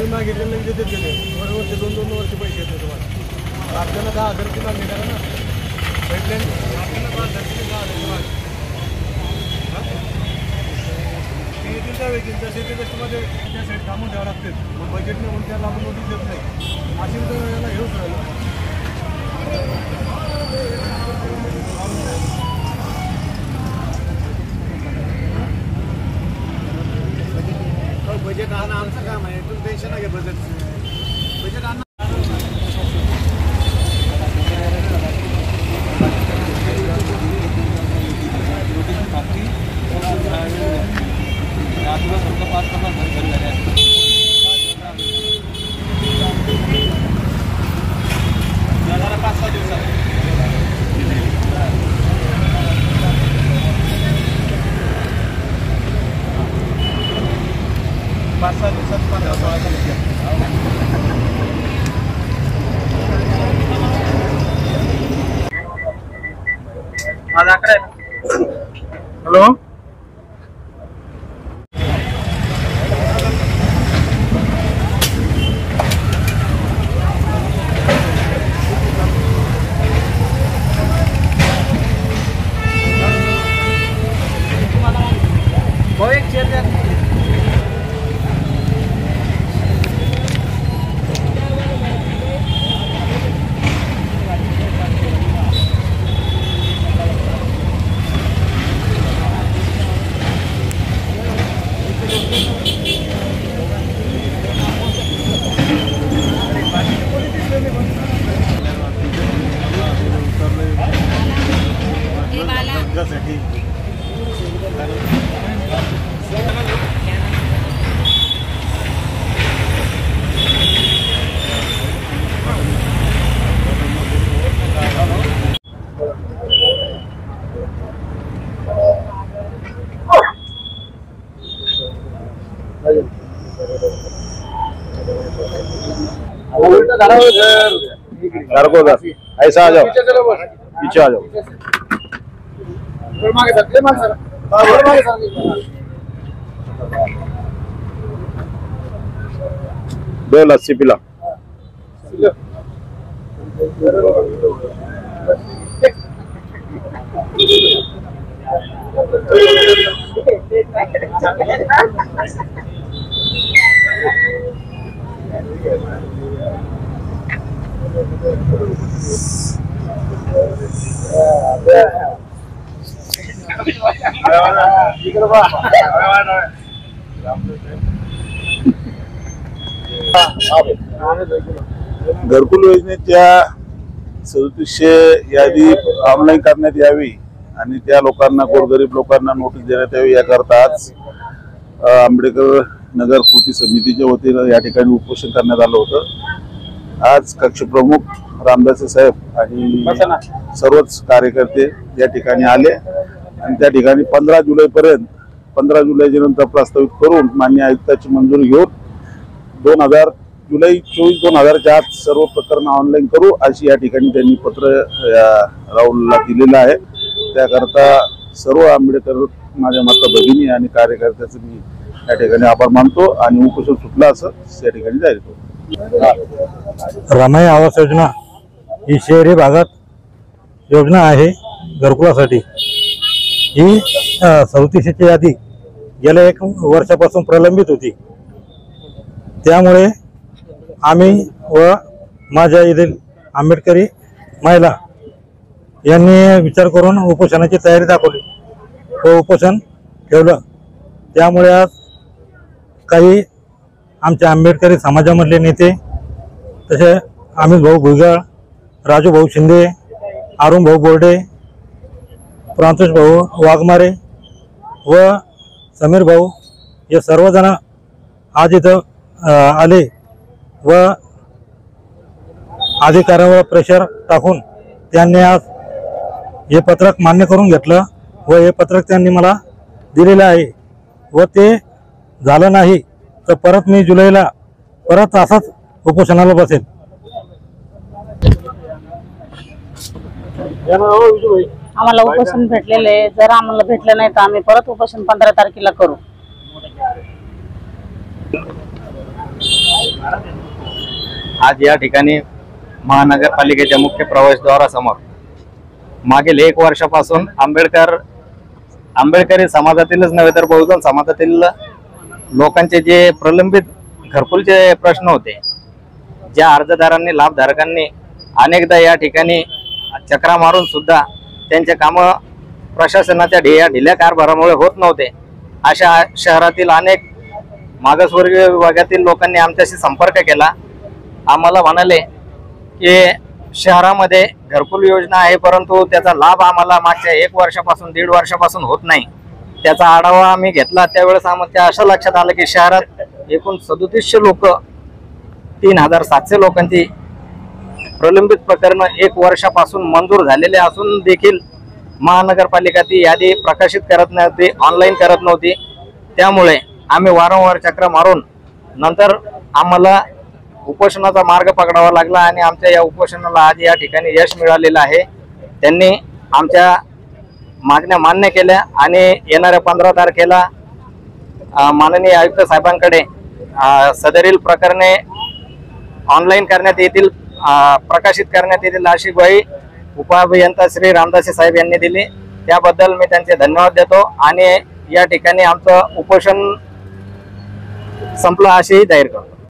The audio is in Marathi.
मागितले देते बरोबर ते 2-2 वर्ष पैसे येते तुम्हाला आपल्याला 10,000 रुपये मागणी करा ना भेटले आपल्याला 5,000 शेती कष्टमध्ये त्या साईड कामं द्यावं लागतील मग बजेटने म्हणून त्याला आपण नोटीस देत नाही असेल तर याला घेऊच राहिलं बजेट आणणं आमचं काम आहे तुम्ही टेन्शन नाही घ्या बजेट आणणं हेलो एक चेयर ऐसा आ जाओ पीछे आ जाओ 2 लस्सी पिला घरकुल योजनेच्या 3700 यादी ऑनलाईन करण्यात यावी आणि त्या लोकांना गोरगरीब लोकांना नोटीस देण्यात यावी याकरता आज आंबेडकर नगर कृती समितीच्या वतीने या ठिकाणी उपोषण करण्यात आलं होतं। आज कक्षप्रमुख रामदास साहेब आणि सर्वच कार्यकर्ते या ठिकाणी आले आणि त्या ठिकाणी 15 जुलैपर्यंत 15 जुलैच्या नंतर प्रस्तावित करून माननीय आयुक्ताची मंजुरी घेऊन 2000 जुलै 2024 आत सर्व प्रकरण ऑनलाईन करू अशी या ठिकाणी त्यांनी पत्र राहुलला दिलेलं आहे। त्याकरता सर्व आंबेडकर माझ्या माता भगिनी आणि कार्यकर्त्याचं मी या ठिकाणी आभार मानतो आणि उपोषण सुटलं असं या ठिकाणी जाहीर करतो। रमाई आवास योजना ही शहरी भागात योजना आहे घरकुलासाठी। ही 3700ची यादी गेल्या 1 वर्षापासून प्रलंबित होती। त्यामुळे आम्ही व माझ्या येथील आंबेडकरी महिला यांनी विचार करून उपोषणाची तयारी दाखवली व उपोषण ठेवलं। त्यामुळे आज काही आमच्या आंबेडकरी समाजामधले नेते तसे अमित भाऊ भुजबळ, राजू भाऊ शिंदे, अरुण भाऊ बोर्डे, प्रांतोष भाऊ वाघमारे व समीर भाऊ हे सर्वजण आज इथं आले व अधिकाऱ्यावर प्रेशर टाकून त्यांनी आज हे पत्रक मान्य करून घेतलं व हे पत्रक त्यांनी मला दिलेलं आहे व ते झालं नाही तर परत मी जुलैला परत असाच उपोषणाला बसेल। आम्हाला उपोषण भेटलेले आहे. जर आम्हाला भेटलं नाही तर आम्ही परत उपोषण 15 तारखेला करू. आज या ठिकाणी महानगरपालिकेच्या मुख्य प्रवेशद्वारासमोर मागील 1 वर्षापासून आंबेडकरी समाजातीलच नव्हे तर बहुजन समाजातील लोकांचे जे प्रलंबित घरकुलचे प्रश्न होते, ज्या अर्जदारांनी लाभधारकांनी अनेकदा या ठिकाणी चक्रा मारून सुद्धा त्यांचे कामं प्रशासनाच्या ढिल्या कारभारामुळे होत नव्हते, अशा शहरातील अनेक मागासवर्गीय विभागातील लोकांनी आमच्याशी संपर्क केला. आम्हाला म्हणाले की शहरामध्ये घरकुल योजना आहे, परंतु त्याचा लाभ आम्हाला मागच्या 1 वर्षापासून 1.5 वर्षापासून होत नाही. त्याचा आढावा आम्ही घेतला. त्यावेळेस आमच्या असं लक्षात आलं की शहरात एकूण 3700 लोक 3700 लोकांची प्रलंबित प्रकरण 1 वर्षापासून मंजूर झालेले असून देखील महानगरपालिका ती यादी प्रकाशित करत नव्हती, ऑनलाईन करत नव्हती. त्यामुळे आम्ही वारंवार चक्र मारून नंतर आम्हाला उपोषणाचा मार्ग पकडावा लागला आणि आमच्या या उपोषणाला आज या ठिकाणी यश मिळालेलं आहे. त्यांनी आमच्या मागण्या मान्य केल्या आणि येणाऱ्या 15 तारखेला माननीय आयुक्त साहेबांकडे सदरील प्रकरणे ऑनलाईन करण्यात येतील, प्रकाशित करण्यात येतील अशी ग्वाही उपअभियंता श्री रामदासी साहेब यांनी दिली. त्याबद्दल मी त्यांचे धन्यवाद देतो आणि या ठिकाणी आमचं उपोषण संपलं असेही जाहीर करतो.